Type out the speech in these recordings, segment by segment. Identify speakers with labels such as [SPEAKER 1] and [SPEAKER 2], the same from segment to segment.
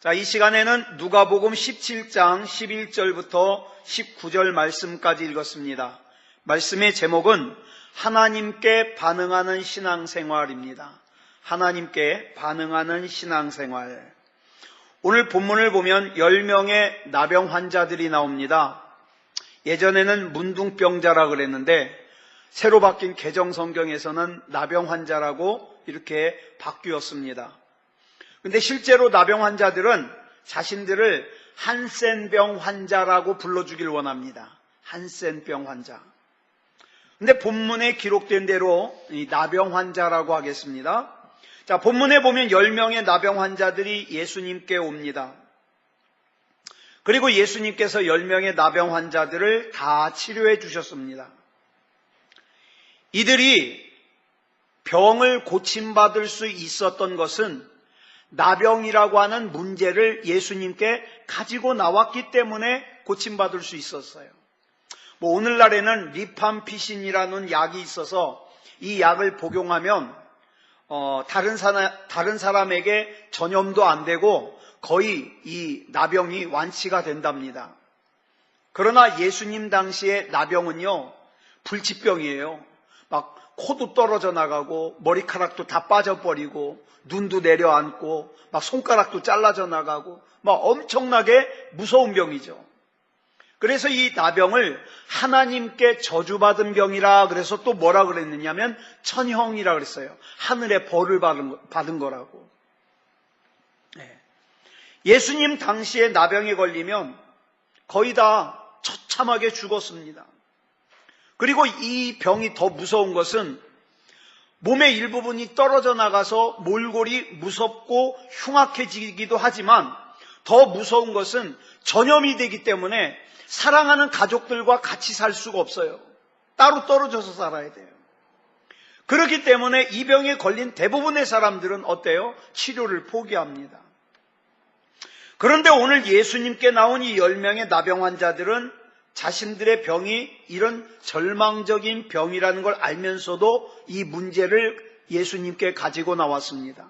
[SPEAKER 1] 자, 이 시간에는 누가복음 17장 11절부터 19절 말씀까지 읽었습니다. 말씀의 제목은 하나님께 반응하는 신앙생활입니다. 하나님께 반응하는 신앙생활. 오늘 본문을 보면 10명의 나병 환자들이 나옵니다. 예전에는 문둥병자라 그랬는데 새로 바뀐 개정 성경에서는 나병 환자라고 이렇게 바뀌었습니다. 근데 실제로 나병 환자들은 자신들을 한센병 환자라고 불러주길 원합니다. 한센병 환자. 근데 본문에 기록된 대로 이 나병 환자라고 하겠습니다. 자, 본문에 보면 10명의 나병 환자들이 예수님께 옵니다. 그리고 예수님께서 10명의 나병 환자들을 다 치료해 주셨습니다. 이들이 병을 고침받을 수 있었던 것은 나병이라고 하는 문제를 예수님께 가지고 나왔기 때문에 고침받을 수 있었어요. 오늘날에는 리팜피신이라는 약이 있어서 이 약을 복용하면 다른 사람에게 전염도 안 되고 거의 이 나병이 완치가 된답니다. 그러나 예수님 당시의 나병은요, 불치병이에요. 막 코도 떨어져 나가고 머리카락도 다 빠져버리고 눈도 내려앉고 막 손가락도 잘라져 나가고 막 엄청나게 무서운 병이죠. 그래서 이 나병을 하나님께 저주받은 병이라 그래서 또 뭐라 그랬느냐면 천형이라 그랬어요. 하늘의 벌을 받은 거라고. 예수님 당시에 나병에 걸리면 거의 다 처참하게 죽었습니다. 그리고 이 병이 더 무서운 것은 몸의 일부분이 떨어져 나가서 몰골이 무섭고 흉악해지기도 하지만 더 무서운 것은 전염이 되기 때문에 사랑하는 가족들과 같이 살 수가 없어요. 따로 떨어져서 살아야 돼요. 그렇기 때문에 이 병에 걸린 대부분의 사람들은 어때요? 치료를 포기합니다. 그런데 오늘 예수님께 나온 이 10명의 나병 환자들은 자신들의 병이 이런 절망적인 병이라는 걸 알면서도 이 문제를 예수님께 가지고 나왔습니다.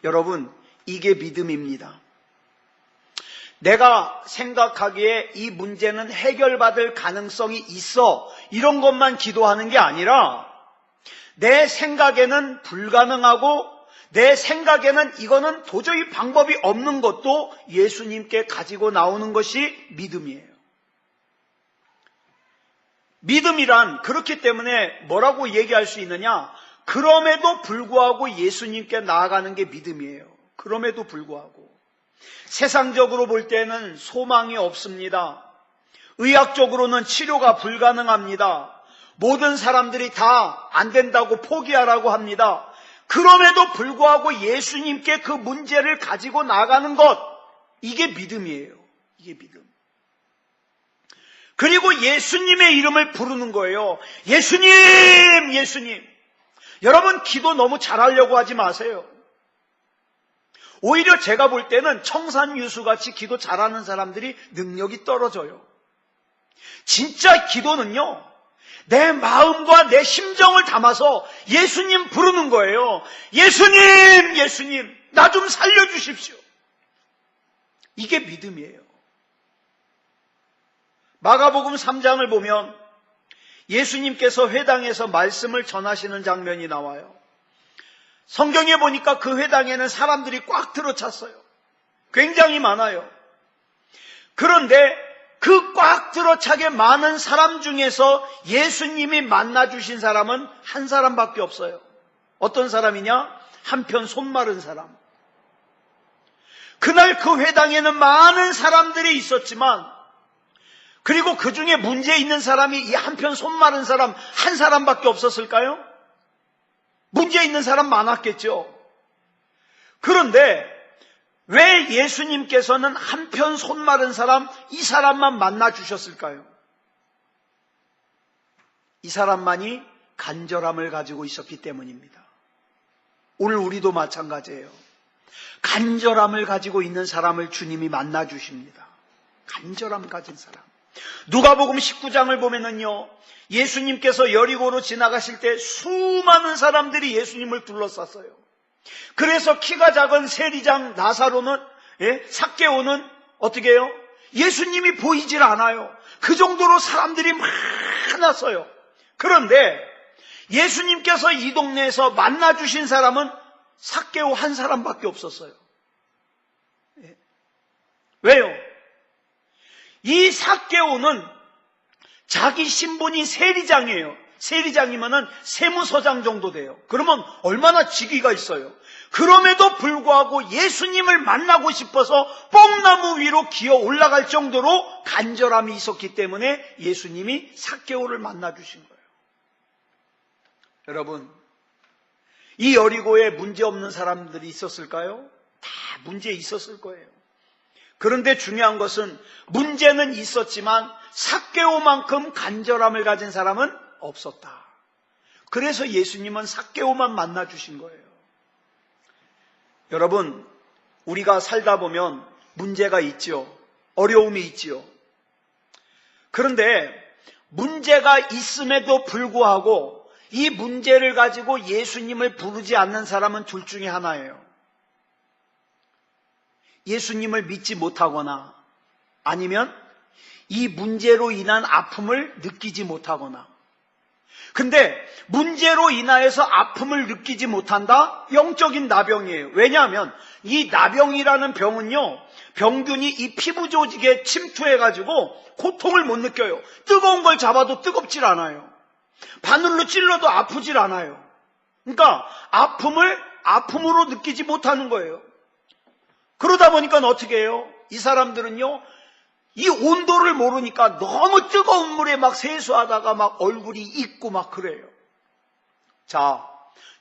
[SPEAKER 1] 여러분, 이게 믿음입니다. 내가 생각하기에 이 문제는 해결받을 가능성이 있어, 이런 것만 기도하는 게 아니라 내 생각에는 불가능하고 내 생각에는 이거는 도저히 방법이 없는 것도 예수님께 가지고 나오는 것이 믿음이에요. 믿음이란 그렇기 때문에 뭐라고 얘기할 수 있느냐? 그럼에도 불구하고 예수님께 나아가는 게 믿음이에요. 그럼에도 불구하고. 세상적으로 볼 때는 소망이 없습니다. 의학적으로는 치료가 불가능합니다. 모든 사람들이 다 안 된다고 포기하라고 합니다. 그럼에도 불구하고 예수님께 그 문제를 가지고 나가는 것, 이게 믿음이에요. 이게 믿음. 그리고 예수님의 이름을 부르는 거예요. 예수님! 예수님! 여러분, 기도 너무 잘하려고 하지 마세요. 오히려 제가 볼 때는 청산유수같이 기도 잘하는 사람들이 능력이 떨어져요. 진짜 기도는요, 내 마음과 내 심정을 담아서 예수님 부르는 거예요. 예수님! 예수님! 나 좀 살려주십시오. 이게 믿음이에요. 마가복음 3장을 보면 예수님께서 회당에서 말씀을 전하시는 장면이 나와요. 성경에 보니까 그 회당에는 사람들이 꽉 들어찼어요. 굉장히 많아요. 그런데 그 꽉 들어차게 많은 사람 중에서 예수님이 만나주신 사람은 한 사람밖에 없어요. 어떤 사람이냐? 한편 손 마른 사람. 그날 그 회당에는 많은 사람들이 있었지만, 그리고 그 중에 문제 있는 사람이 이 한편 손 마른 사람 한 사람밖에 없었을까요? 문제 있는 사람 많았겠죠. 그런데 왜 예수님께서는 한편 손 마른 사람, 이 사람만 만나 주셨을까요? 이 사람만이 간절함을 가지고 있었기 때문입니다. 오늘 우리도 마찬가지예요. 간절함을 가지고 있는 사람을 주님이 만나 주십니다. 간절함 가진 사람. 누가복음 19장을 보면은요, 예수님께서 여리고로 지나가실 때 수많은 사람들이 예수님을 둘러쌌어요. 그래서 키가 작은 세리장 나사로는 삭개오는 어떻게 해요? 예수님이 보이질 않아요. 그 정도로 사람들이 많았어요. 그런데 예수님께서 이 동네에서 만나주신 사람은 삭개오 한 사람밖에 없었어요. 왜요? 이 삭개오는 자기 신분이 세리장이에요. 세리장이면은 세무서장 정도 돼요. 그러면 얼마나 직위가 있어요. 그럼에도 불구하고 예수님을 만나고 싶어서 뽕나무 위로 기어 올라갈 정도로 간절함이 있었기 때문에 예수님이 삭개오를 만나주신 거예요. 여러분, 이 여리고에 문제 없는 사람들이 있었을까요? 다 문제 있었을 거예요. 그런데 중요한 것은 문제는 있었지만 삭개오만큼 간절함을 가진 사람은 없었다. 그래서 예수님은 삭개오만 만나주신 거예요. 여러분, 우리가 살다 보면 문제가 있죠. 어려움이 있죠. 그런데 문제가 있음에도 불구하고 이 문제를 가지고 예수님을 부르지 않는 사람은 둘 중에 하나예요. 예수님을 믿지 못하거나 아니면 이 문제로 인한 아픔을 느끼지 못하거나. 근데 문제로 인하여서 아픔을 느끼지 못한다? 영적인 나병이에요. 왜냐하면 이 나병이라는 병은요, 병균이 이 피부 조직에 침투해가지고 고통을 못 느껴요. 뜨거운 걸 잡아도 뜨겁질 않아요. 바늘로 찔러도 아프질 않아요. 그러니까 아픔을 아픔으로 느끼지 못하는 거예요. 그러다 보니까 어떻게 해요? 이 사람들은요, 이 온도를 모르니까 너무 뜨거운 물에 막 세수하다가 막 얼굴이 익고 막 그래요. 자,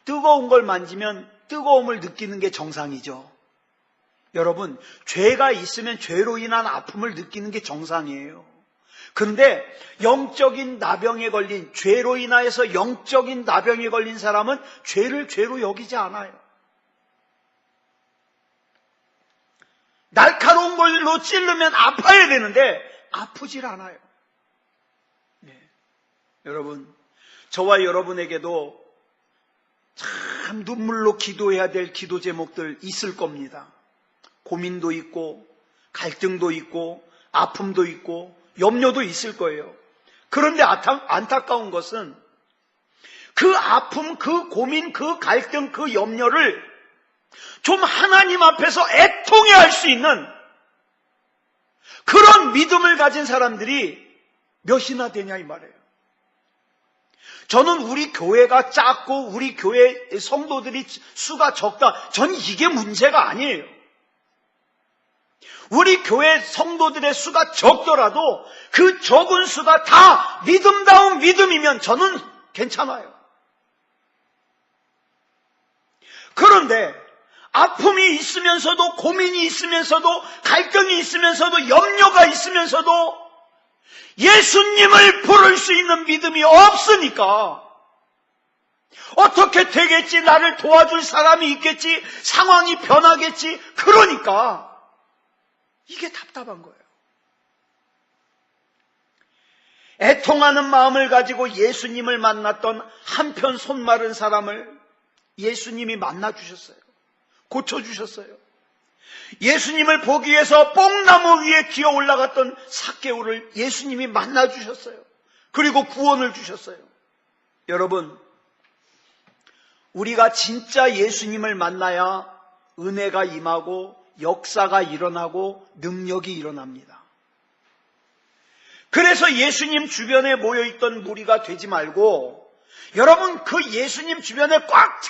[SPEAKER 1] 뜨거운 걸 만지면 뜨거움을 느끼는 게 정상이죠. 여러분, 죄가 있으면 죄로 인한 아픔을 느끼는 게 정상이에요. 그런데 영적인 나병에 걸린, 죄로 인하여서 영적인 나병에 걸린 사람은 죄를 죄로 여기지 않아요. 날카로운 걸로 찌르면 아파야 되는데 아프질 않아요. 네. 여러분, 저와 여러분에게도 참 눈물로 기도해야 될 기도 제목들 있을 겁니다. 고민도 있고 갈등도 있고 아픔도 있고 염려도 있을 거예요. 그런데 안타까운 것은 그 아픔, 그 고민, 그 갈등, 그 염려를 좀 하나님 앞에서 애통해 할 수 있는 그런 믿음을 가진 사람들이 몇이나 되냐 이 말이에요. 저는 우리 교회가 작고 우리 교회 성도들이 수가 적다, 저는 이게 문제가 아니에요. 우리 교회 성도들의 수가 적더라도 그 적은 수가 다 믿음다운 믿음이면 저는 괜찮아요. 그런데 아픔이 있으면서도 고민이 있으면서도 갈등이 있으면서도 염려가 있으면서도 예수님을 부를 수 있는 믿음이 없으니까 어떻게 되겠지, 나를 도와줄 사람이 있겠지, 상황이 변하겠지, 그러니까 이게 답답한 거예요. 애통하는 마음을 가지고 예수님을 만났던 한편 손 마른 사람을 예수님이 만나주셨어요. 고쳐주셨어요. 예수님을 보기 위해서 뽕나무 위에 기어 올라갔던 삭개오를 예수님이 만나주셨어요. 그리고 구원을 주셨어요. 여러분, 우리가 진짜 예수님을 만나야 은혜가 임하고 역사가 일어나고 능력이 일어납니다. 그래서 예수님 주변에 모여있던 무리가 되지 말고 여러분, 그 예수님 주변에 꽉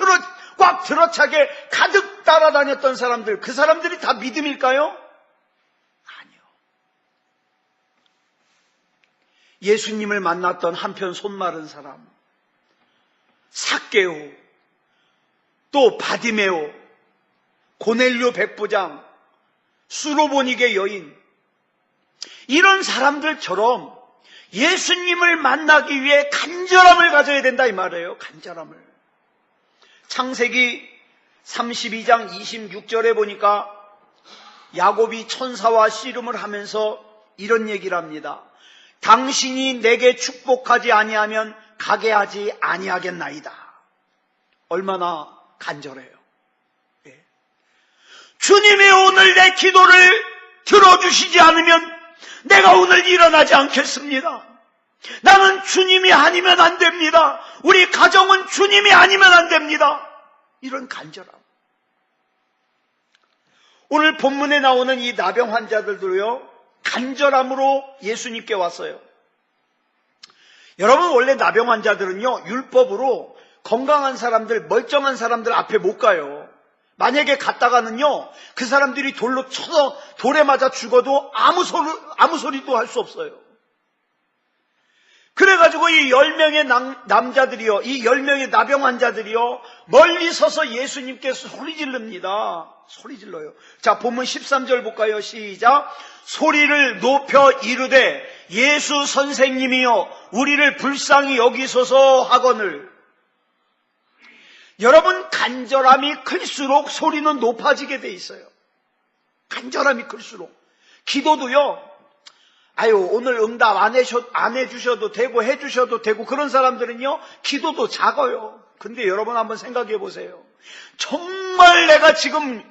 [SPEAKER 1] 들어차게 가득 따라다녔던 사람들, 그 사람들이 다 믿음일까요? 아니요. 예수님을 만났던 한편 손 마른 사람, 삭개오, 또 바디메오, 고넬료 백부장, 수로보니게 여인, 이런 사람들처럼 예수님을 만나기 위해 간절함을 가져야 된다 이 말이에요. 간절함을. 창세기 32장 26절에 보니까 야곱이 천사와 씨름을 하면서 이런 얘기를 합니다. 당신이 내게 축복하지 아니하면 가게 하지 아니하겠나이다. 얼마나 간절해요. 예. 주님이 오늘 내 기도를 들어주시지 않으면 내가 오늘 일어나지 않겠습니다. 나는 주님이 아니면 안 됩니다. 우리 가정은 주님이 아니면 안 됩니다. 이런 간절함. 오늘 본문에 나오는 이 나병 환자들도요, 간절함으로 예수님께 왔어요. 여러분, 원래 나병 환자들은요, 율법으로 건강한 사람들, 멀쩡한 사람들 앞에 못 가요. 만약에 갔다가는요, 그 사람들이 돌로 쳐서 돌에 맞아 죽어도 아무 소리도 할 수 없어요. 그래가지고 이 10명의 남자들이요, 이 10명의 나병 환자들이요, 멀리 서서 예수님께 소리 지릅니다. 소리 질러요. 자, 본문 13절 볼까요? 시작. 소리를 높여 이르되 예수 선생님이여 우리를 불쌍히 여기소서 하거늘. 여러분, 간절함이 클수록 소리는 높아지게 돼 있어요. 간절함이 클수록. 기도도요, 오늘 응답 안 해주셔도 되고 해주셔도 되고 그런 사람들은요, 기도도 작아요. 근데 여러분 한번 생각해 보세요. 정말 내가 지금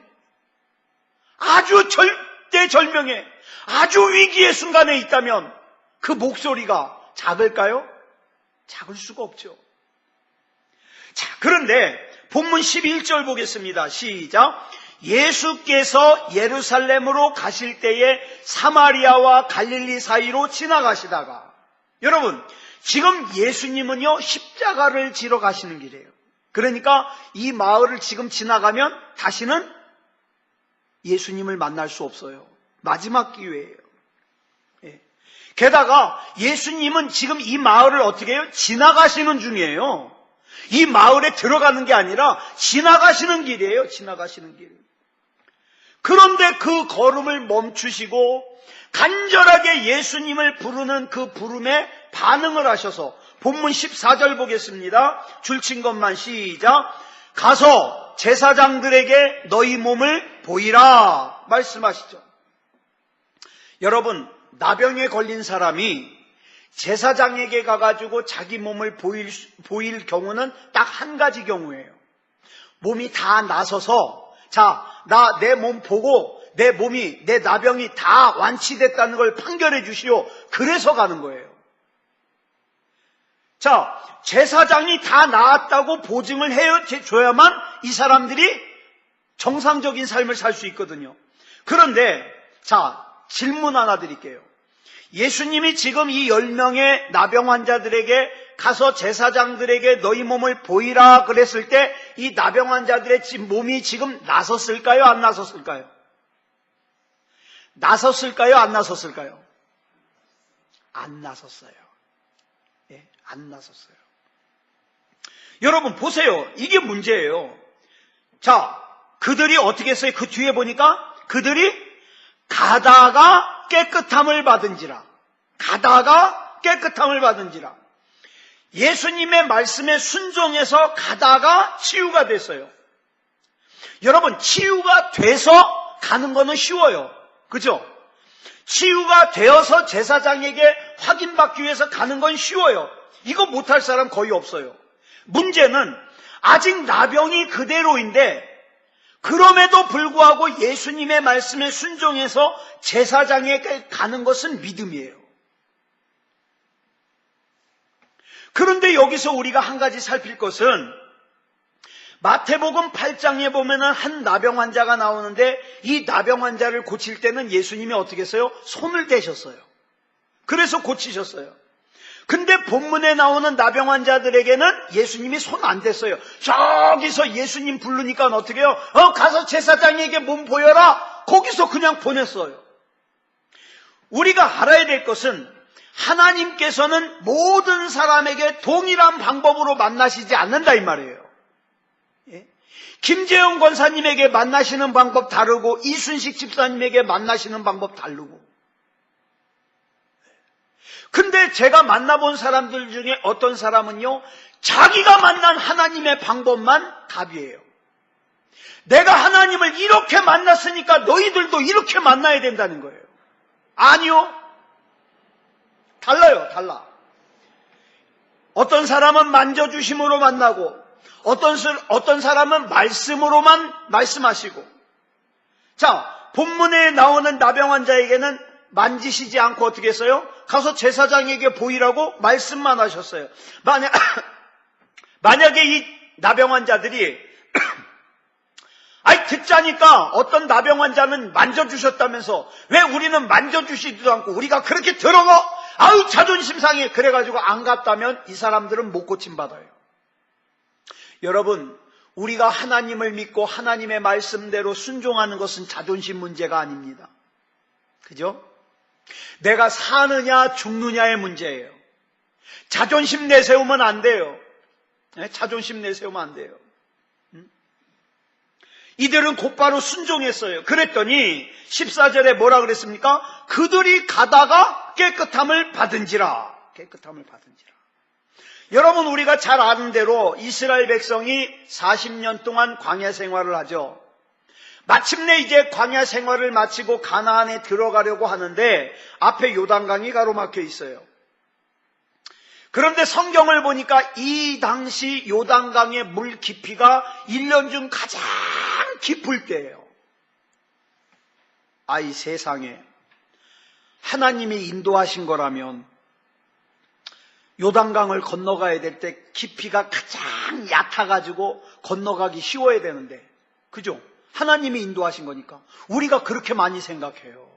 [SPEAKER 1] 아주 절대절명의 아주 위기의 순간에 있다면 그 목소리가 작을까요? 작을 수가 없죠. 자, 그런데 본문 11절 보겠습니다. 시작. 예수께서 예루살렘으로 가실 때에 사마리아와 갈릴리 사이로 지나가시다가, 여러분, 지금 예수님은요, 십자가를 지러 가시는 길이에요. 그러니까 이 마을을 지금 지나가면 다시는 예수님을 만날 수 없어요. 마지막 기회예요. 예. 게다가 예수님은 지금 이 마을을 어떻게 해요? 지나가시는 중이에요. 이 마을에 들어가는 게 아니라 지나가시는 길이에요. 지나가시는 길. 그런데 그 걸음을 멈추시고 간절하게 예수님을 부르는 그 부름에 반응을 하셔서 본문 14절 보겠습니다. 줄친 것만 시작. 가서 제사장들에게 너희 몸을 보이라 말씀하시죠. 여러분, 나병에 걸린 사람이 제사장에게 가가지고 자기 몸을 보일 경우는 딱 한 가지 경우예요. 몸이 다 나서서, 자, 나 내 몸 보고 내 몸이, 내 나병이 다 완치됐다는 걸 판결해 주시오. 그래서 가는 거예요. 자, 제사장이 다 나았다고 보증을 해줘야만 이 사람들이 정상적인 삶을 살 수 있거든요. 그런데, 자, 질문 하나 드릴게요. 예수님이 지금 이 10명의 나병 환자들에게 가서 제사장들에게 너희 몸을 보이라 그랬을 때 이 나병 환자들의 몸이 지금 나섰을까요? 안 나섰을까요? 나섰을까요? 안 나섰을까요? 안 나섰어요. 예, 안 나섰어요. 여러분 보세요. 이게 문제예요. 자, 그들이 어떻게 했어요? 그 뒤에 보니까 그들이 가다가 깨끗함을 받은지라. 가다가 깨끗함을 받은지라. 예수님의 말씀에 순종해서 가다가 치유가 됐어요. 여러분, 치유가 돼서 가는 거는 쉬워요. 그죠? 치유가 되어서 제사장에게 확인받기 위해서 가는 건 쉬워요. 이거 못할 사람 거의 없어요. 문제는 아직 나병이 그대로인데 그럼에도 불구하고 예수님의 말씀에 순종해서 제사장에게 가는 것은 믿음이에요. 그런데 여기서 우리가 한 가지 살필 것은 마태복음 8장에 보면은 한 나병 환자가 나오는데 이 나병 환자를 고칠 때는 예수님이 어떻게 했어요? 손을 대셨어요. 그래서 고치셨어요. 근데 본문에 나오는 나병 환자들에게는 예수님이 손 안 댔어요. 저기서 예수님 부르니까 어떻게 해요? 가서 제사장에게 몸 보여라. 거기서 그냥 보냈어요. 우리가 알아야 될 것은 하나님께서는 모든 사람에게 동일한 방법으로 만나시지 않는다 이 말이에요. 예? 김재영 권사님에게 만나시는 방법 다르고 이순식 집사님에게 만나시는 방법 다르고. 근데 제가 만나본 사람들 중에 어떤 사람은요, 자기가 만난 하나님의 방법만 답이에요. 내가 하나님을 이렇게 만났으니까 너희들도 이렇게 만나야 된다는 거예요. 아니요. 달라요, 달라. 어떤 사람은 만져주심으로 만나고, 어떤 사람은 말씀으로만 말씀하시고, 자, 본문에 나오는 나병 환자에게는 만지시지 않고 어떻게 했어요? 가서 제사장에게 보이라고 말씀만 하셨어요. 만약에 이 나병 환자들이 듣자니까 어떤 나병 환자는 만져주셨다면서 왜 우리는 만져주시지도 않고 우리가 그렇게 더러워? 아유 자존심 상해. 그래가지고 안 갔다면 이 사람들은 못 고침받아요. 여러분, 우리가 하나님을 믿고 하나님의 말씀대로 순종하는 것은 자존심 문제가 아닙니다. 그죠? 내가 사느냐 죽느냐의 문제예요. 자존심 내세우면 안 돼요. 자존심 내세우면 안 돼요. 이들은 곧바로 순종했어요. 그랬더니 14절에 뭐라 그랬습니까? 그들이 가다가 깨끗함을 받은지라. 깨끗함을 받은지라. 여러분, 우리가 잘 아는 대로 이스라엘 백성이 40년 동안 광야 생활을 하죠. 마침내 이제 광야 생활을 마치고 가나안에 들어가려고 하는데 앞에 요단강이 가로막혀 있어요. 그런데 성경을 보니까 이 당시 요단강의 물 깊이가 1년 중 가장 깊을 때예요. 이 세상에 하나님이 인도하신 거라면 요단강을 건너가야 될 때 깊이가 가장 얕아가지고 건너가기 쉬워야 되는데, 그죠? 하나님이 인도하신 거니까 우리가 그렇게 많이 생각해요.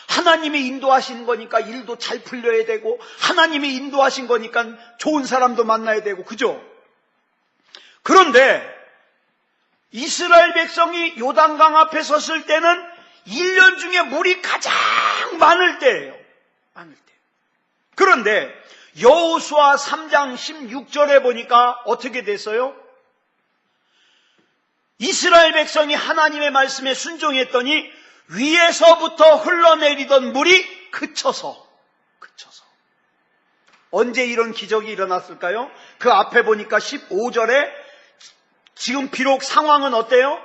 [SPEAKER 1] 하나님이 인도하신 거니까 일도 잘 풀려야 되고, 하나님이 인도하신 거니까 좋은 사람도 만나야 되고, 그죠? 그런데 이스라엘 백성이 요단강 앞에 섰을 때는 1년 중에 물이 가장 많을 때예요. 많을 때. 그런데 여호수아 3장 16절에 보니까 어떻게 됐어요? 이스라엘 백성이 하나님의 말씀에 순종했더니 위에서부터 흘러내리던 물이 그쳐서. 언제 이런 기적이 일어났을까요? 그 앞에 보니까 15절에 지금 비록 상황은 어때요?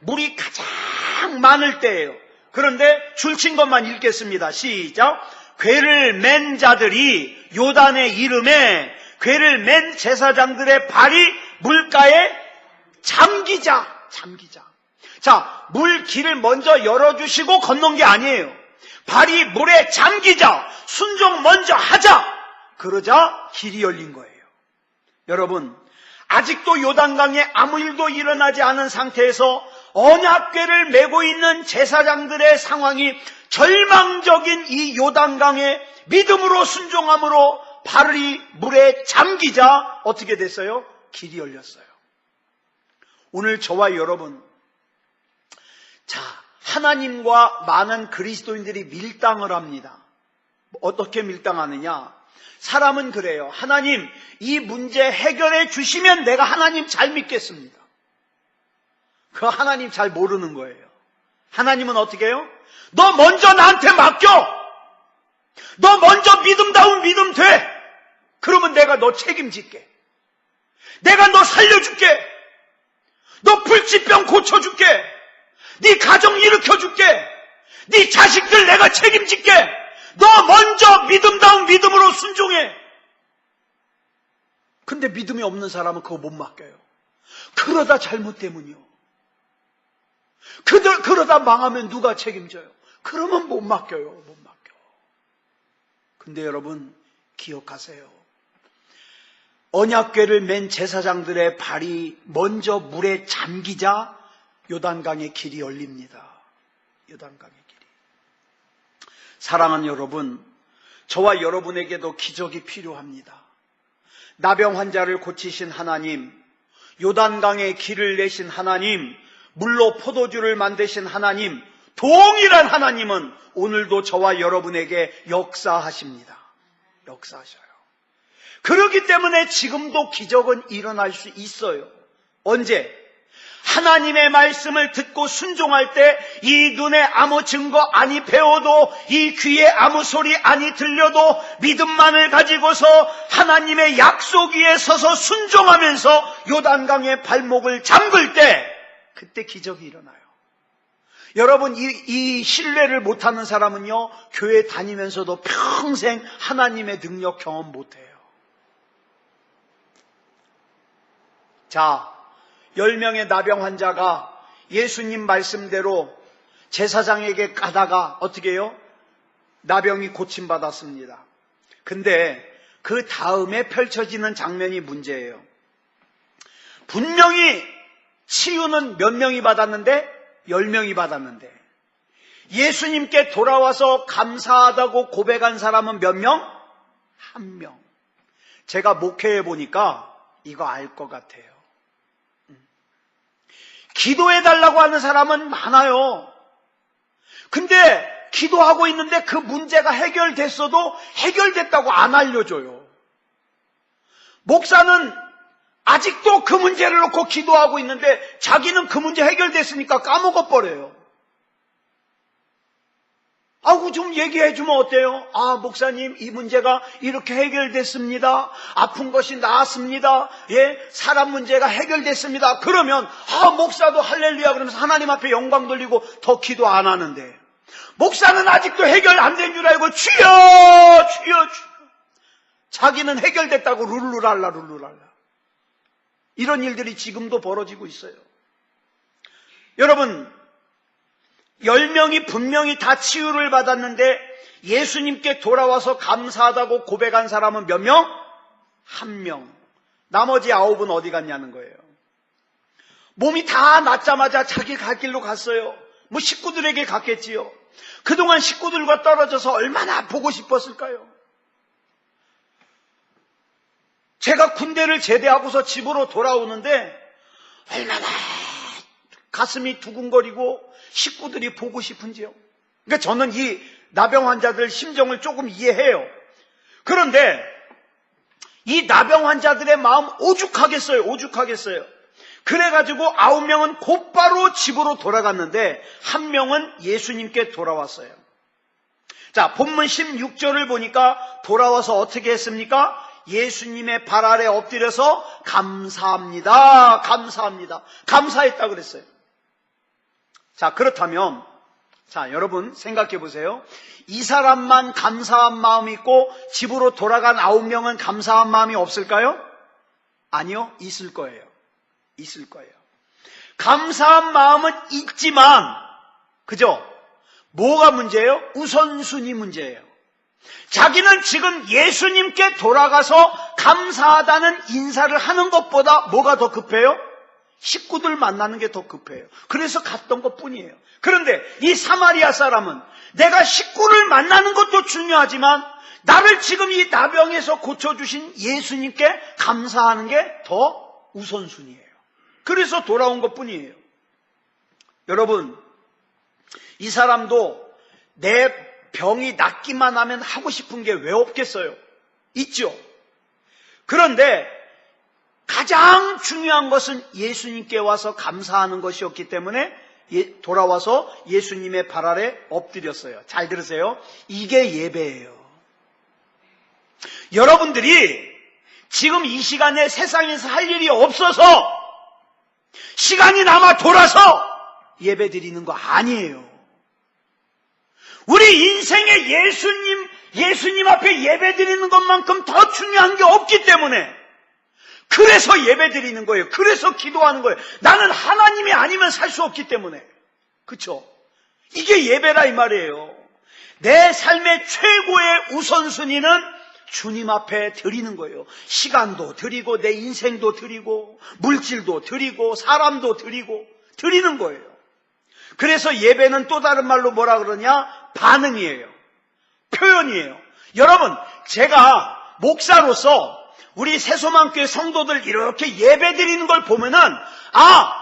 [SPEAKER 1] 물이 가장 많을 때예요. 그런데 줄친 것만 읽겠습니다. 시작. 궤를 맨 자들이 요단의 이름에 궤를 맨 제사장들의 발이 물가에 잠기자. 자, 물 길을 먼저 열어주시고 건넌 게 아니에요. 발이 물에 잠기자. 순종 먼저 하자. 그러자 길이 열린 거예요. 여러분, 아직도 요단강에 아무 일도 일어나지 않은 상태에서 언약궤를 메고 있는 제사장들의 상황이 절망적인 이 요단강에 믿음으로 순종함으로 발이 물에 잠기자 어떻게 됐어요? 길이 열렸어요. 오늘 저와 여러분, 자, 하나님과 많은 그리스도인들이 밀당을 합니다. 어떻게 밀당하느냐? 사람은 그래요. 하나님, 이 문제 해결해 주시면 내가 하나님 잘 믿겠습니다. 그 하나님 잘 모르는 거예요. 하나님은 어떻게 해요? 너 먼저 나한테 맡겨! 너 먼저 믿음다운 믿음 돼! 그러면 내가 너 책임질게. 내가 너 살려줄게. 너 불치병 고쳐줄게. 네 가정 일으켜줄게. 네 자식들 내가 책임질게. 너 먼저 믿음다운 믿음으로 순종해. 근데 믿음이 없는 사람은 그거 못 맡겨요. 그러다 잘못되면요. 그러다 망하면 누가 책임져요? 그러면 못 맡겨요. 못 맡겨. 근데 여러분 기억하세요. 언약궤를 맨 제사장들의 발이 먼저 물에 잠기자 요단강의 길이 열립니다. 요단강의 길이. 사랑하는 여러분, 저와 여러분에게도 기적이 필요합니다. 나병 환자를 고치신 하나님, 요단강의 길을 내신 하나님, 물로 포도주를 만드신 하나님, 동일한 하나님은 오늘도 저와 여러분에게 역사하십니다. 역사하셔요. 그렇기 때문에 지금도 기적은 일어날 수 있어요. 언제? 하나님의 말씀을 듣고 순종할 때 이 눈에 아무 증거 아니 배워도 이 귀에 아무 소리 아니 들려도 믿음만을 가지고서 하나님의 약속 위에 서서 순종하면서 요단강의 발목을 잠글 때 그때 기적이 일어나요. 여러분 이 신뢰를 못하는 사람은요 교회 다니면서도 평생 하나님의 능력 경험 못해요. 자, 10명의 나병 환자가 예수님 말씀대로 제사장에게 가다가 어떻게 해요? 나병이 고침받았습니다. 근데 그 다음에 펼쳐지는 장면이 문제예요. 분명히 치유는 몇 명이 받았는데 10명이 받았는데 예수님께 돌아와서 감사하다고 고백한 사람은 몇 명? 1명. 제가 목회해 보니까 이거 알 것 같아요. 기도해달라고 하는 사람은 많아요. 근데 기도하고 있는데 그 문제가 해결됐어도 해결됐다고 안 알려줘요. 목사는 아직도 그 문제를 놓고 기도하고 있는데 자기는 그 문제 해결됐으니까 까먹어버려요. 아이고 좀 얘기해주면 어때요? 아 목사님 이 문제가 이렇게 해결됐습니다. 아픈 것이 나았습니다. 예, 사람 문제가 해결됐습니다. 그러면 목사도 할렐루야 그러면서 하나님 앞에 영광 돌리고 더 기도 안 하는데 목사는 아직도 해결 안 된 줄 알고 주여 주여 주여 자기는 해결됐다고 룰루랄라 이런 일들이 지금도 벌어지고 있어요. 여러분 10명이 분명히 다 치유를 받았는데 예수님께 돌아와서 감사하다고 고백한 사람은 몇 명? 1명. 나머지 9은 어디 갔냐는 거예요. 몸이 다 낫자마자 자기 갈 길로 갔어요. 뭐 식구들에게 갔겠지요. 그동안 식구들과 떨어져서 얼마나 보고 싶었을까요? 제가 군대를 제대하고서 집으로 돌아오는데 얼마나 가슴이 두근거리고 식구들이 보고 싶은지요. 그러니까 저는 이 나병 환자들 심정을 조금 이해해요. 그런데 이 나병 환자들의 마음 오죽하겠어요. 그래가지고 9명은 곧바로 집으로 돌아갔는데 1명은 예수님께 돌아왔어요. 자, 본문 16절을 보니까 돌아와서 어떻게 했습니까? 예수님의 발 아래 엎드려서 감사합니다. 감사했다 그랬어요. 자, 그렇다면 여러분 생각해 보세요. 이 사람만 감사한 마음이 있고 집으로 돌아간 9명은 감사한 마음이 없을까요? 아니요, 있을 거예요. 감사한 마음은 있지만, 그죠? 뭐가 문제예요? 우선순위 문제예요. 자기는 지금 예수님께 돌아가서 감사하다는 인사를 하는 것보다 뭐가 더 급해요? 식구들 만나는 게 더 급해요. 그래서 갔던 것뿐이에요. 그런데 이 사마리아 사람은 내가 식구를 만나는 것도 중요하지만 나를 지금 이 나병에서 고쳐주신 예수님께 감사하는 게 더 우선순위예요. 그래서 돌아온 것뿐이에요. 여러분, 이 사람도 내 병이 낫기만 하면 하고 싶은 게 왜 없겠어요? 있죠. 그런데 가장 중요한 것은 예수님께 와서 감사하는 것이었기 때문에 돌아와서 예수님의 발 아래 엎드렸어요. 잘 들으세요. 이게 예배예요. 여러분들이 지금 이 시간에 세상에서 할 일이 없어서 시간이 남아 돌아서 예배 드리는 거 아니에요. 우리 인생에 예수님 앞에 예배 드리는 것만큼 더 중요한 게 없기 때문에 그래서 예배 드리는 거예요. 그래서 기도하는 거예요. 나는 하나님이 아니면 살 수 없기 때문에. 그렇죠? 이게 예배라 이 말이에요. 내 삶의 최고의 우선순위는 주님 앞에 드리는 거예요. 시간도 드리고 내 인생도 드리고 물질도 드리고 사람도 드리는 거예요. 그래서 예배는 또 다른 말로 뭐라 그러냐? 반응이에요. 표현이에요. 여러분, 제가 목사로서 우리 새소망교회 성도들 이렇게 예배 드리는 걸 보면은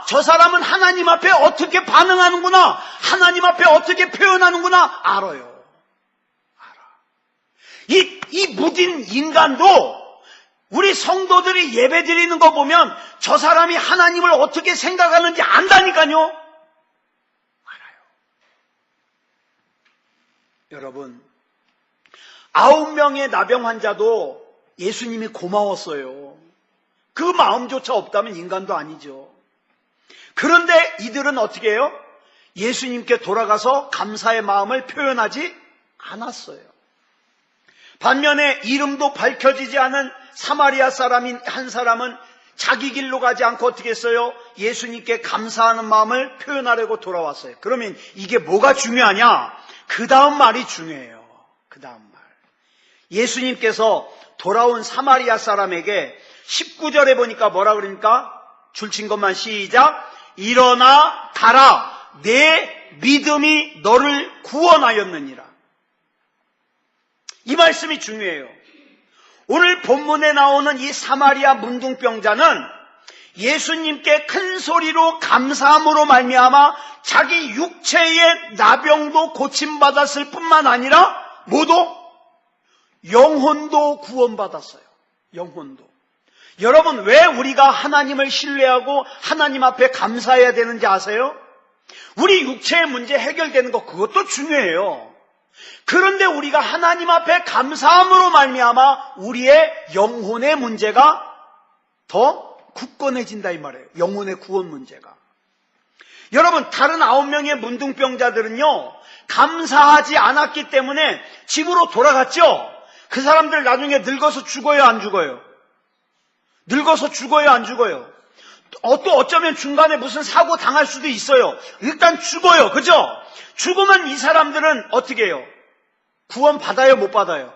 [SPEAKER 1] 저 사람은 하나님 앞에 어떻게 반응하는구나, 하나님 앞에 어떻게 표현하는구나 알아요. 이 무딘 인간도 우리 성도들이 예배 드리는 거 보면 저 사람이 하나님을 어떻게 생각하는지 안다니까요. 알아요. 여러분, 9명의 나병 환자도 예수님이 고마웠어요. 그 마음조차 없다면 인간도 아니죠. 그런데 이들은 어떻게 해요? 예수님께 돌아가서 감사의 마음을 표현하지 않았어요. 반면에 이름도 밝혀지지 않은 사마리아 사람인 한 사람은 자기 길로 가지 않고 어떻게 했어요? 예수님께 감사하는 마음을 표현하려고 돌아왔어요. 그러면 이게 뭐가 중요하냐? 그 다음 말이 중요해요. 그 다음 말. 예수님께서 돌아온 사마리아 사람에게 19절에 보니까 뭐라 그러니까? 줄친 것만 시작. 일어나 가라. 내 믿음이 너를 구원하였느니라. 이 말씀이 중요해요. 오늘 본문에 나오는 이 사마리아 문둥병자는 예수님께 큰 소리로 감사함으로 말미암아 자기 육체의 나병도 고침받았을 뿐만 아니라 모두 영혼도 구원받았어요. 영혼도. 여러분, 왜 우리가 하나님을 신뢰하고 하나님 앞에 감사해야 되는지 아세요? 우리 육체의 문제 해결되는 거 그것도 중요해요. 그런데 우리가 하나님 앞에 감사함으로 말미암아 우리의 영혼의 문제가 더 굳건해진다 이 말이에요. 영혼의 구원 문제가. 여러분, 다른 9명의 문둥병자들은요, 감사하지 않았기 때문에 집으로 돌아갔죠. 그 사람들 나중에 늙어서 죽어요, 안 죽어요? 늙어서 죽어요, 안 죽어요? 또 어쩌면 중간에 무슨 사고 당할 수도 있어요. 일단 죽어요, 그죠? 죽으면 이 사람들은 어떻게 해요? 구원 받아요, 못 받아요?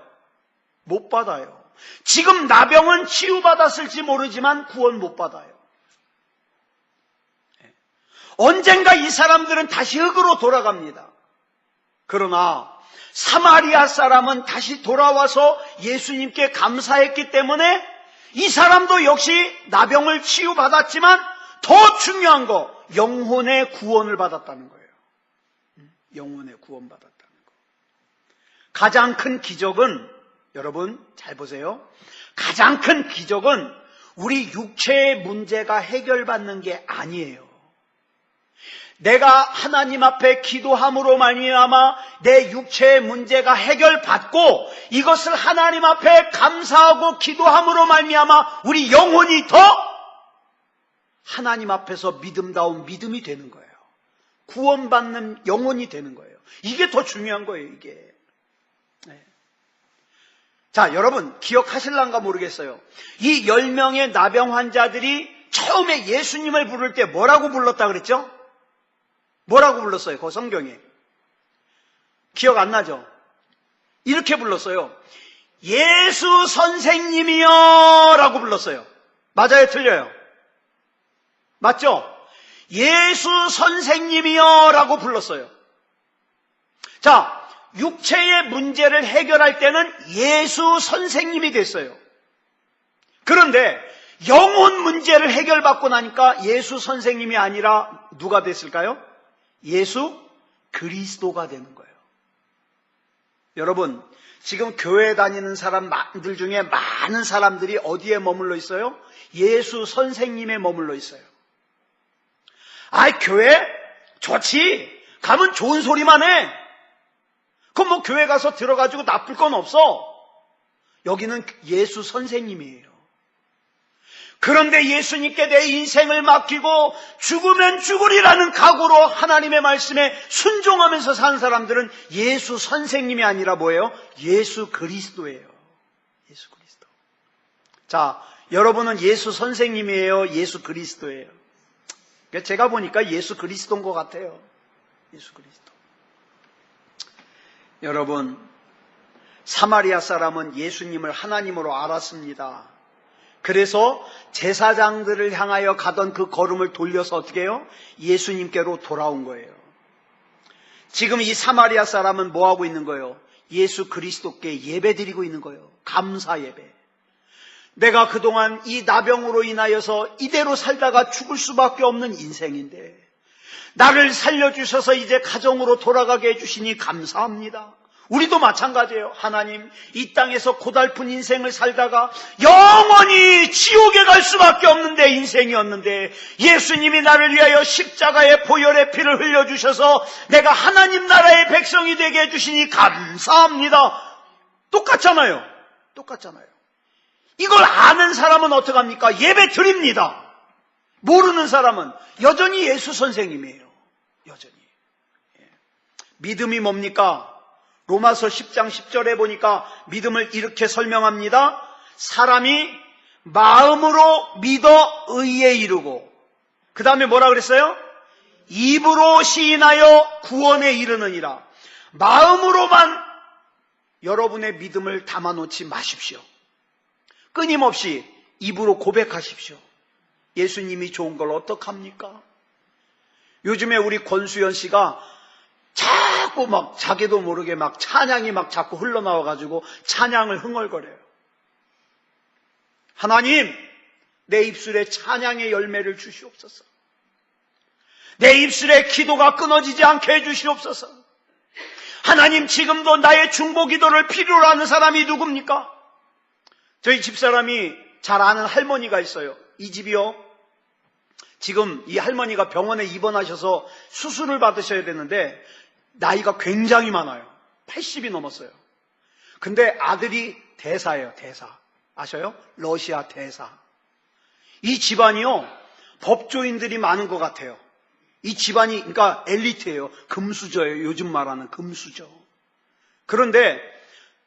[SPEAKER 1] 못 받아요. 지금 나병은 치유받았을지 모르지만 구원 못 받아요. 언젠가 이 사람들은 다시 흙으로 돌아갑니다. 그러나 사마리아 사람은 다시 돌아와서 예수님께 감사했기 때문에 이 사람도 역시 나병을 치유받았지만 더 중요한 거, 영혼의 구원을 받았다는 거예요. 영혼의 구원받았다는 거. 가장 큰 기적은, 여러분 잘 보세요. 가장 큰 기적은 우리 육체의 문제가 해결받는 게 아니에요. 내가 하나님 앞에 기도함으로 말미암아 내 육체의 문제가 해결받고 이것을 하나님 앞에 감사하고 기도함으로 말미암아 우리 영혼이 더 하나님 앞에서 믿음다운 믿음이 되는 거예요. 구원받는 영혼이 되는 거예요. 이게 더 중요한 거예요, 이게. 네. 자, 여러분 기억하실란가 모르겠어요. 이 10명의 나병 환자들이 처음에 예수님을 부를 때 뭐라고 불렀다 그랬죠? 뭐라고 불렀어요? 그 성경에. 기억 안 나죠? 이렇게 불렀어요. 예수 선생님이요 라고 불렀어요. 맞아요? 틀려요? 맞죠? 예수 선생님이요 라고 불렀어요. 자, 육체의 문제를 해결할 때는 예수 선생님이 됐어요. 그런데 영혼 문제를 해결받고 나니까 예수 선생님이 아니라 누가 됐을까요? 예수 그리스도가 되는 거예요. 여러분, 지금 교회 다니는 사람들 중에 많은 사람들이 어디에 머물러 있어요? 예수 선생님에 머물러 있어요. 아이, 교회 좋지. 가면 좋은 소리만 해. 그럼 뭐 교회 가서 들어가지고 나쁠 건 없어. 여기는 예수 선생님이에요. 그런데 예수님께 내 인생을 맡기고 죽으면 죽으리라는 각오로 하나님의 말씀에 순종하면서 사는 사람들은 예수 선생님이 아니라 뭐예요? 예수 그리스도예요. 예수 그리스도. 자, 여러분은 예수 선생님이에요? 예수 그리스도예요? 제가 보니까 예수 그리스도인 것 같아요. 예수 그리스도. 여러분, 사마리아 사람은 예수님을 하나님으로 알았습니다. 그래서 제사장들을 향하여 가던 그 걸음을 돌려서 어떻게 해요? 예수님께로 돌아온 거예요. 지금 이 사마리아 사람은 뭐 하고 있는 거예요? 예수 그리스도께 예배 드리고 있는 거예요. 감사 예배. 내가 그동안 이 나병으로 인하여서 이대로 살다가 죽을 수밖에 없는 인생인데 나를 살려주셔서 이제 가정으로 돌아가게 해주시니 감사합니다. 우리도 마찬가지예요. 하나님, 이 땅에서 고달픈 인생을 살다가 영원히 지옥에 갈 수밖에 없는 내 인생이었는데 예수님이 나를 위하여 십자가의 보혈의 피를 흘려주셔서 내가 하나님 나라의 백성이 되게 해주시니 감사합니다. 똑같잖아요. 똑같잖아요. 이걸 아는 사람은 어떡합니까? 예배 드립니다. 모르는 사람은 여전히 예수 선생님이에요. 여전히. 믿음이 뭡니까? 로마서 10장 10절에 보니까 믿음을 이렇게 설명합니다. 사람이 마음으로 믿어 의에 이르고, 그 다음에 뭐라 그랬어요? 입으로 시인하여 구원에 이르느니라. 마음으로만 여러분의 믿음을 담아놓지 마십시오. 끊임없이 입으로 고백하십시오. 예수님이 좋은 걸 어떡합니까? 요즘에 우리 권수연 씨가 자꾸 막 자기도 모르게 막 찬양이 막 자꾸 흘러나와가지고 찬양을 흥얼거려요. 하나님, 내 입술에 찬양의 열매를 주시옵소서. 내 입술에 기도가 끊어지지 않게 해주시옵소서. 하나님, 지금도 나의 중보 기도를 필요로 하는 사람이 누굽니까? 저희 집사람이 잘 아는 할머니가 있어요. 이 집이요, 지금 이 할머니가 병원에 입원하셔서 수술을 받으셔야 되는데 나이가 굉장히 많아요. 80이 넘었어요. 근데 아들이 대사예요. 대사. 아셔요? 러시아 대사. 이 집안이요, 법조인들이 많은 것 같아요. 이 집안이 그러니까 엘리트예요. 금수저예요. 요즘 말하는 금수저. 그런데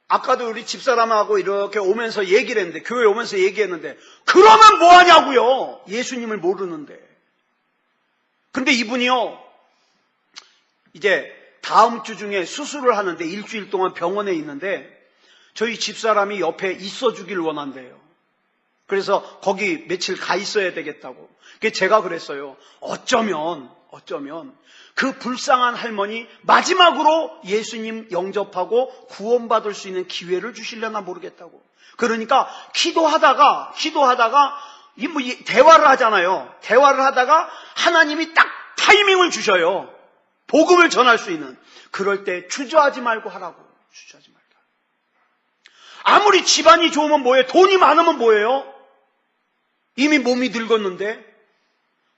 [SPEAKER 1] 아까도 우리 집사람하고 이렇게 오면서 얘기를 했는데, 교회 오면서 얘기했는데, 그러면 뭐 하냐고요? 예수님을 모르는데. 근데 이분이요, 이제 다음 주 중에 수술을 하는데 일주일 동안 병원에 있는데 저희 집사람이 옆에 있어 주길 원한대요. 그래서 거기 며칠 가 있어야 되겠다고. 제가 그랬어요. 어쩌면 그 불쌍한 할머니 마지막으로 예수님 영접하고 구원받을 수 있는 기회를 주시려나 모르겠다고. 그러니까 기도하다가 대화를 하잖아요. 대화를 하다가 하나님이 딱 타이밍을 주셔요. 복음을 전할 수 있는. 그럴 때 주저하지 말고 하라고. 주저하지 말고. 아무리 집안이 좋으면 뭐예요? 돈이 많으면 뭐예요? 이미 몸이 늙었는데,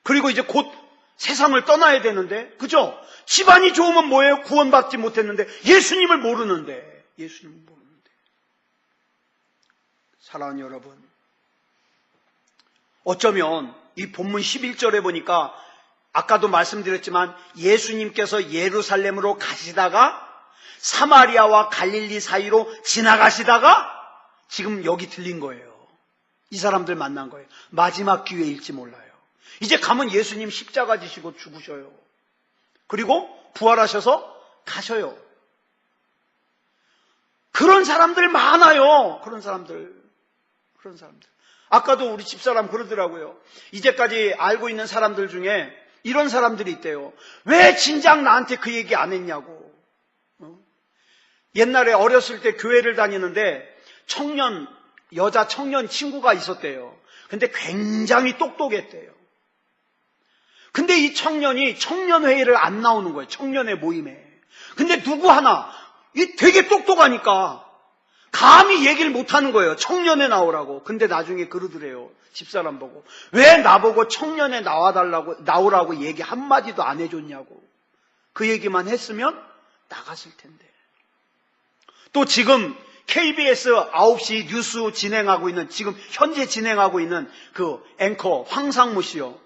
[SPEAKER 1] 그리고 이제 곧 세상을 떠나야 되는데, 그죠? 집안이 좋으면 뭐예요? 구원받지 못했는데, 예수님을 모르는데. 사랑하는 여러분, 어쩌면 이 본문 11절에 보니까 아까도 말씀드렸지만 예수님께서 예루살렘으로 가시다가 사마리아와 갈릴리 사이로 지나가시다가 지금 여기 들린 거예요. 이 사람들 만난 거예요. 마지막 기회일지 몰라요. 이제 가면 예수님 십자가 지시고 죽으셔요. 그리고 부활하셔서 가셔요. 그런 사람들 많아요. 그런 사람들. 아까도 우리 집사람 그러더라고요. 이제까지 알고 있는 사람들 중에 이런 사람들이 있대요. 왜 진작 나한테 그 얘기 안 했냐고. 옛날에 어렸을 때 교회를 다니는데 여자 청년 친구가 있었대요. 근데 굉장히 똑똑했대요. 근데 이 청년이 청년회의를 안 나오는 거예요. 청년회 모임에. 근데 누구 하나 되게 똑똑하니까 감히 얘기를 못하는 거예요. 청년회 나오라고. 근데 나중에 그러더래요. 집사람 보고. 왜 나보고 청년회 나오라고 얘기 한마디도 안 해줬냐고. 그 얘기만 했으면 나갔을 텐데. 또 지금 KBS 9시 뉴스 지금 현재 진행하고 있는 그 앵커 황상무 씨요.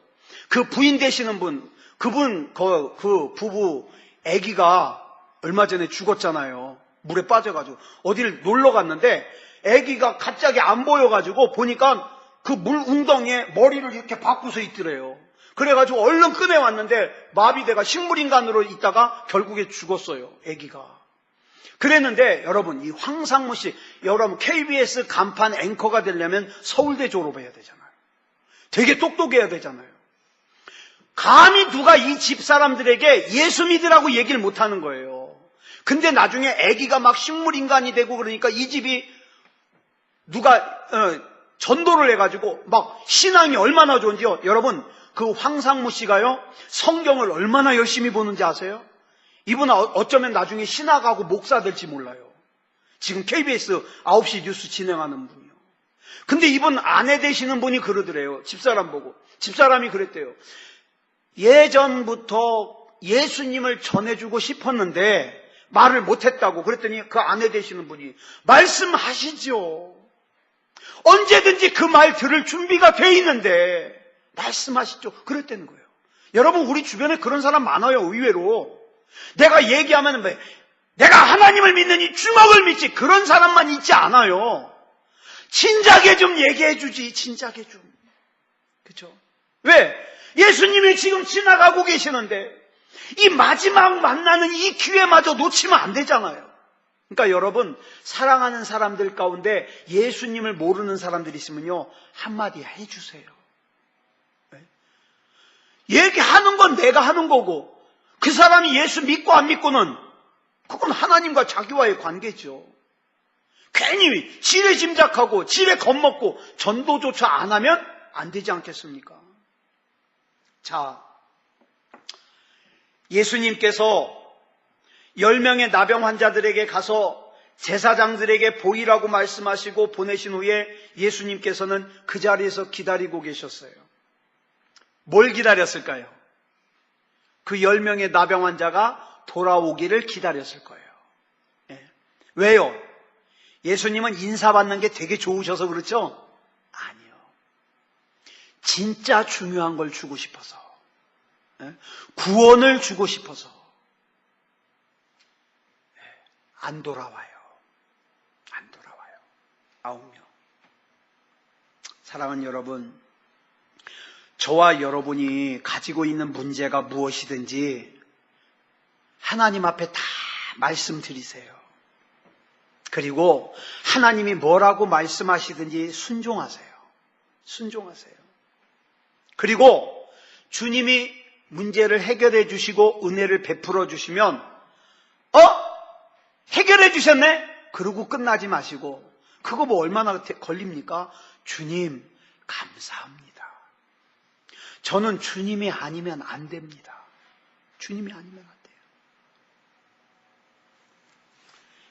[SPEAKER 1] 그 부인 되시는 분, 그 부부 아기가 얼마 전에 죽었잖아요. 물에 빠져가지고. 어디를 놀러 갔는데 아기가 갑자기 안 보여가지고 보니까 그 물 웅덩이에 머리를 이렇게 박고서 있더래요. 그래가지고 얼른 꺼내왔는데 마비돼가 식물인간으로 있다가 결국에 죽었어요. 아기가. 그랬는데 여러분, 이 황상무 씨, 여러분 KBS 간판 앵커가 되려면 서울대 졸업해야 되잖아요. 되게 똑똑해야 되잖아요. 감히 누가 이 집 사람들에게 예수 믿으라고 얘기를 못하는 거예요. 근데 나중에 아기가 막 식물인간이 되고 그러니까 이 집이 누가 전도를 해가지고 막 신앙이 얼마나 좋은지요. 여러분, 그 황상무 씨가요, 성경을 얼마나 열심히 보는지 아세요? 이분은 어쩌면 나중에 신학하고 목사 될지 몰라요. 지금 KBS 9시 뉴스 진행하는 분이요. 근데 이분 아내 되시는 분이 그러더래요. 집사람 보고. 집사람이 그랬대요. 예전부터 예수님을 전해주고 싶었는데 말을 못했다고. 그랬더니 그 아내 되시는 분이 말씀하시죠. 언제든지 그 말 들을 준비가 돼 있는데 말씀하시죠. 그랬다는 거예요. 여러분, 우리 주변에 그런 사람 많아요. 의외로. 내가 얘기하면 내가 하나님을 믿느니 주먹을 믿지, 그런 사람만 있지 않아요. 진작에 좀 얘기해 주지, 진작에 좀. 그죠? 왜? 예수님이 지금 지나가고 계시는데 이 마지막 만나는 이 기회마저 놓치면 안 되잖아요. 그러니까 여러분, 사랑하는 사람들 가운데 예수님을 모르는 사람들이 있으면요, 한마디 해주세요. 네? 얘기하는 건 내가 하는 거고, 그 사람이 예수 믿고 안 믿고는 그건 하나님과 자기와의 관계죠. 괜히 지레 짐작하고 지레 겁먹고 전도조차 안 하면 안 되지 않겠습니까? 자, 예수님께서 10명의 나병 환자들에게 가서 제사장들에게 보이라고 말씀하시고 보내신 후에 예수님께서는 그 자리에서 기다리고 계셨어요. 뭘 기다렸을까요? 그 10명의 나병 환자가 돌아오기를 기다렸을 거예요. 네. 왜요? 예수님은 인사받는 게 되게 좋으셔서 그렇죠? 아니요. 진짜 중요한 걸 주고 싶어서, 구원을 주고 싶어서 안 돌아와요. 안 돌아와요. 9명. 사랑하는 여러분, 저와 여러분이 가지고 있는 문제가 무엇이든지 하나님 앞에 다 말씀드리세요. 그리고 하나님이 뭐라고 말씀하시든지 순종하세요. 순종하세요. 그리고 주님이 문제를 해결해 주시고 은혜를 베풀어 주시면 해결해 주셨네? 그러고 끝나지 마시고, 그거 뭐 얼마나 걸립니까? 주님 감사합니다. 저는 주님이 아니면 안 됩니다. 주님이 아니면 안 돼요.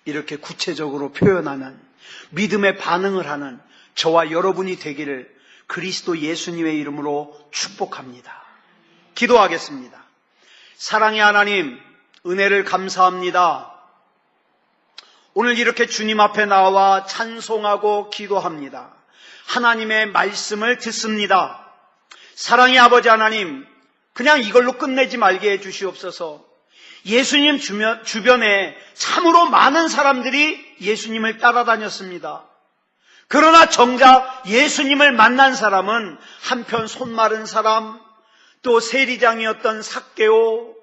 [SPEAKER 1] 이렇게 구체적으로 표현하는, 믿음의 반응을 하는 저와 여러분이 되기를 그리스도 예수님의 이름으로 축복합니다. 기도하겠습니다. 사랑의 하나님, 은혜를 감사합니다. 오늘 이렇게 주님 앞에 나와 찬송하고 기도합니다. 하나님의 말씀을 듣습니다. 사랑의 아버지 하나님, 그냥 이걸로 끝내지 말게 해주시옵소서. 예수님 주변에 참으로 많은 사람들이 예수님을 따라다녔습니다. 그러나 정작 예수님을 만난 사람은 한편 손 마른 사람, 또 세리장이었던 삭개오,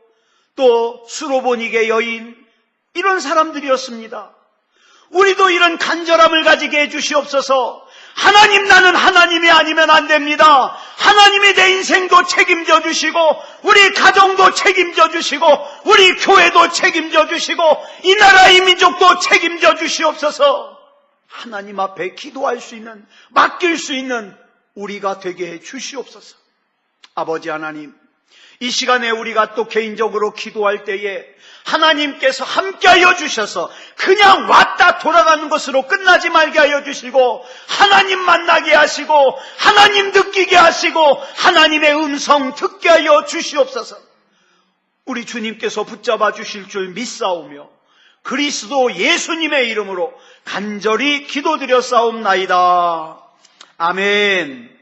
[SPEAKER 1] 또 수로보니게 여인, 이런 사람들이었습니다. 우리도 이런 간절함을 가지게 해주시옵소서. 하나님, 나는 하나님이 아니면 안 됩니다. 하나님이 내 인생도 책임져 주시고, 우리 가정도 책임져 주시고, 우리 교회도 책임져 주시고, 이 나라 이 민족도 책임져 주시옵소서. 하나님 앞에 기도할 수 있는, 맡길 수 있는 우리가 되게 해 주시옵소서. 아버지 하나님, 이 시간에 우리가 또 개인적으로 기도할 때에 하나님께서 함께하여 주셔서 그냥 왔다 돌아가는 것으로 끝나지 말게 하여 주시고, 하나님 만나게 하시고, 하나님 느끼게 하시고, 하나님의 음성 듣게 하여 주시옵소서. 우리 주님께서 붙잡아 주실 줄 믿사오며 그리스도 예수님의 이름으로 간절히 기도드렸사옵나이다. 아멘.